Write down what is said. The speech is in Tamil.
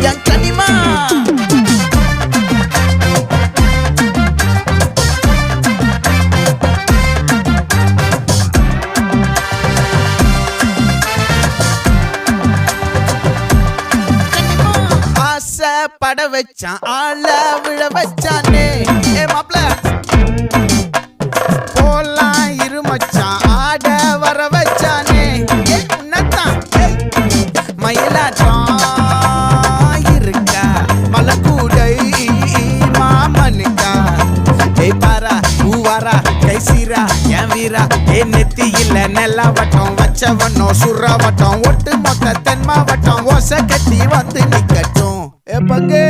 என் கனிமா பட வச்சான் ஆள விழ வச்சானே ஏ மாப்ள போலாம் இருமச்சான் ஆட வர வச்சானே உன்னதான் மயிலாட்டம் இருக்கா மலக்கூடை மாமனுக்கா ஏய் பாரா பூவாரா கைசீரா என் வீரா ஏ நெத்தி இல்ல நெல்லா வட்டம் வச்சவனோ சுறா வட்டம் ஒட்டு மொத்த தென் மாவட்டம் ஓசை கட்டி வந்து நிக்கட்டும் பங்கே